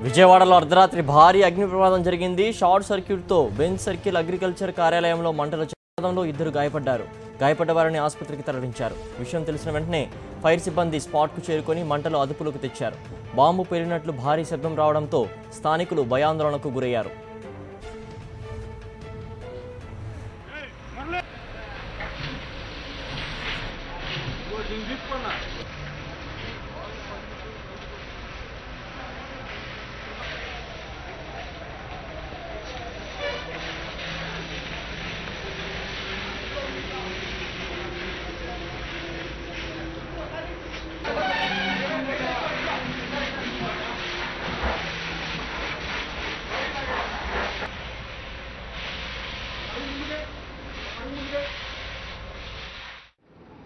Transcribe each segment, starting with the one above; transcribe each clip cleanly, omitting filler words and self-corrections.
విజయవాడలో అర్ధరాత్రి భారీ అగ్ని ప్రమాదం జరిగింది. షార్ట్ సర్క్యూట్తో బెంజ్ సర్కిల్ అగ్రికల్చర్ కార్యాలయంలో మంటల ప్రమాదంలో ఇద్దరు గాయపడ్డారు. గాయపడ్డ వారిని ఆసుపత్రికి తరలించారు. విషయం తెలిసిన వెంటనే ఫైర్ సిబ్బంది స్పాట్కు చేరుకొని మంటలు అదుపులోకి తెచ్చారు. బాంబు పేలినట్లు భారీ శబ్దం రావడంతో స్థానికులు భయాందోళనకు గురయ్యారు.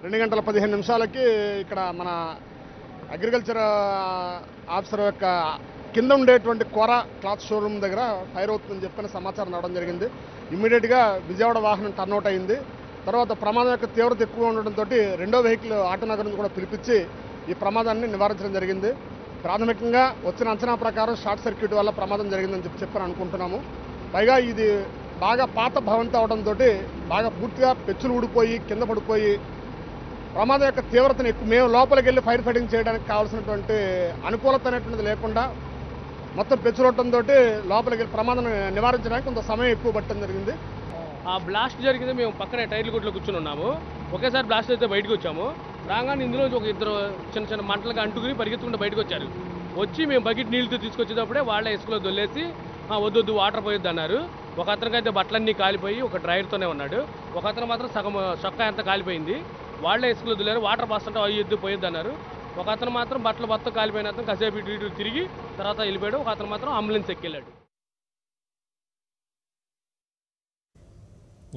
రెండు గంటల 15 నిమిషాలకి ఇక్కడ మన అగ్రికల్చర్ ఆఫీసర్ యొక్క కింద ఉండేటువంటి కోర క్లాత్ షోరూమ్ దగ్గర ఫైర్ అవుతుందని చెప్పిన సమాచారం రావడం జరిగింది. ఇమ్మీడియట్గా విజయవాడ వాహనం టర్న్అవుట్ అయింది. తర్వాత ప్రమాదం యొక్క తీవ్రత ఎక్కువ ఉండడంతో రెండో వెహికల్ ఆటోనగర్ నుంచి కూడా పిలిపించి ఈ ప్రమాదాన్ని నివారించడం జరిగింది. ప్రాథమికంగా వచ్చిన అంచనా ప్రకారం షార్ట్ సర్క్యూట్ వల్ల ప్రమాదం జరిగిందని చెప్పని అనుకుంటున్నాము. పైగా ఇది బాగా పాత భవంతి అవడంతో బాగా పూర్తిగా పెచ్చులు ఊడిపోయి కింద పడిపోయి ప్రమాదం యొక్క తీవ్రతను ఎక్కువ మేము లోపలికి వెళ్ళి ఫైర్ ఫైటింగ్ చేయడానికి కావాల్సినటువంటి అనుకూలత అనేటువంటిది లేకుండా మొత్తం పెచ్చులవడంతో లోపలికి వెళ్ళి ప్రమాదం నివారించడానికి కొంత సమయం ఎక్కువ పట్టడం జరిగింది. ఆ బ్లాస్ట్ జరిగింది. మేము పక్కనే టైర్ల కొట్లో కూర్చొని ఉన్నాము. ఒకేసారి బ్లాస్ట్ అయితే బయటకు వచ్చాము. రాగానే ఇందులో ఒక ఇద్దరు చిన్న చిన్న మంటలుగా అంటుకుని పరిగెత్తుకుంటూ బయటకు వచ్చారు. వచ్చి మేము బకెట్ నీళ్ళతో తీసుకొచ్చేటప్పుడే వాళ్ళే ఇసుకలో దొల్లేసి వద్దు వాటర్ పోయొద్దు అన్నారు. ఒక అతనికి అయితే బట్టలన్నీ కాలిపోయి ఒక డ్రైవర్తోనే ఉన్నాడు. ఒక అతను మాత్రం సగం చొక్కా అంతా కాలిపోయింది. వాళ్ళే ఇసుకలో దొల్లారు. వాటర్ పోస్తుంటే అయ్యొద్దు పోయొద్దు అన్నారు. ఒక అతను మాత్రం బట్టలు మొత్తం కాలిపోయిన అతను కాసేపు ఇటు ఇటు తిరిగి తర్వాత వెళ్ళిపోయాడు. ఒక అతను మాత్రం అంబులెన్స్ ఎక్కెళ్ళాడు.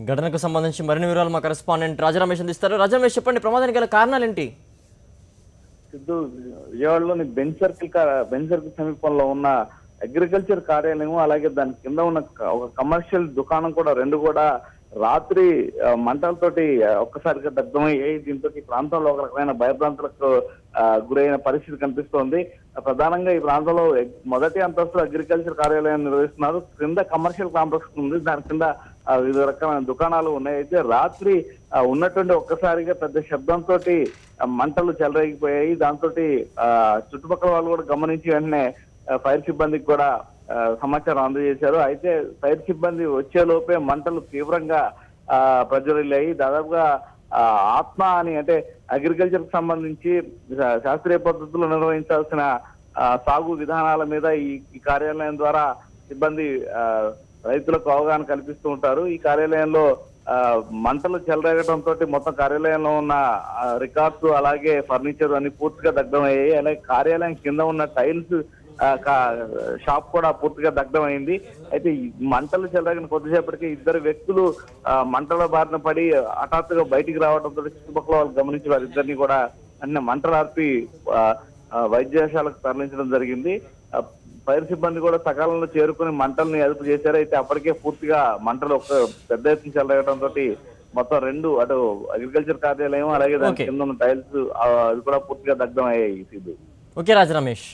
ఈ ఘటనకు సంబంధించి మరిన్ని వివరాలు మా కరెస్పాండెంట్ రాజరమేష్ అందిస్తారు. రాజరమేష్, చెప్పండి, ప్రమాదానికి గల కారణాలు ఏంటి? విజయవాడలోని బెంజ్ సర్కిల్ సమీపంలో ఉన్న అగ్రికల్చర్ కార్యాలయం అలాగే దాని కింద ఉన్న ఒక కమర్షియల్ దుకాణం కూడా రెండు కూడా రాత్రి మంటలతోటి ఒక్కసారిగా దగ్ధమయ్యాయి. దీంతో ఈ ప్రాంతంలో ఒక రకమైన భయభ్రాంతులకు గురైన పరిస్థితి కనిపిస్తోంది. ప్రధానంగా ఈ ప్రాంతంలో మొదటి అంతస్తు అగ్రికల్చర్ కార్యాలయం నిర్వహిస్తున్నారు. క్రింద కమర్షియల్ కాంప్లెక్స్ ఉంది. దాని కింద వివిధ రకమైన దుకాణాలు ఉన్నాయి. అయితే రాత్రి ఉన్నటువంటి ఒక్కసారిగా పెద్ద శబ్దంతో మంటలు చెలరేగిపోయాయి. దాంతో చుట్టుపక్కల వాళ్ళు కూడా గమనించి వెంటనే ఫైర్ సిబ్బందికి కూడా సమాచారం అందజేశారు. అయితే ఫైర్ సిబ్బంది వచ్చే లోపే మంటలు తీవ్రంగా ప్రజ్వరిల్లాయి. దాదాపుగా ఆత్మ అని అంటే అగ్రికల్చర్ కి సంబంధించి శాస్త్రీయ పద్ధతుల్లో నిర్వహించాల్సిన సాగు విధానాల మీద ఈ కార్యాలయం ద్వారా సిబ్బంది రైతులకు అవగాహన కల్పిస్తూ ఉంటారు. ఈ కార్యాలయంలో మంటలు చెలరేగడంతో మొత్తం కార్యాలయంలో ఉన్న రికార్డ్స్ అలాగే ఫర్నిచర్ అన్ని పూర్తిగా దగ్ధమయ్యాయి. అలాగే కార్యాలయం కింద ఉన్న టైల్స్ షాప్ కూడా పూర్తిగా దగ్ధమైంది. అయితే మంటలు చెలరేగిన కొద్దిసేపటికి ఇద్దరు వ్యక్తులు మంటల బారిన పడి హఠాత్తుగా బయటికి రావడంతో చుట్టుపక్కల వాళ్ళు గమనించి వారిద్దరిని కూడా అన్ని మంటలు ఆర్పి వైద్యశాలకు తరలించడం జరిగింది. ఫైర్ సిబ్బంది కూడా సకాలంలో చేరుకుని మంటల్ని అదుపు చేశారు. అయితే అప్పటికే పూర్తిగా మంటలు ఒక పెద్ద ఎత్తున చెలరేగడంతో మొత్తం రెండు అటు అగ్రికల్చర్ కార్యాలయం అలాగే దాని కింద ఉన్న టైల్స్ అది కూడా పూర్తిగా దగ్ధం అయ్యాయి. ఓకే రాజరమేష్.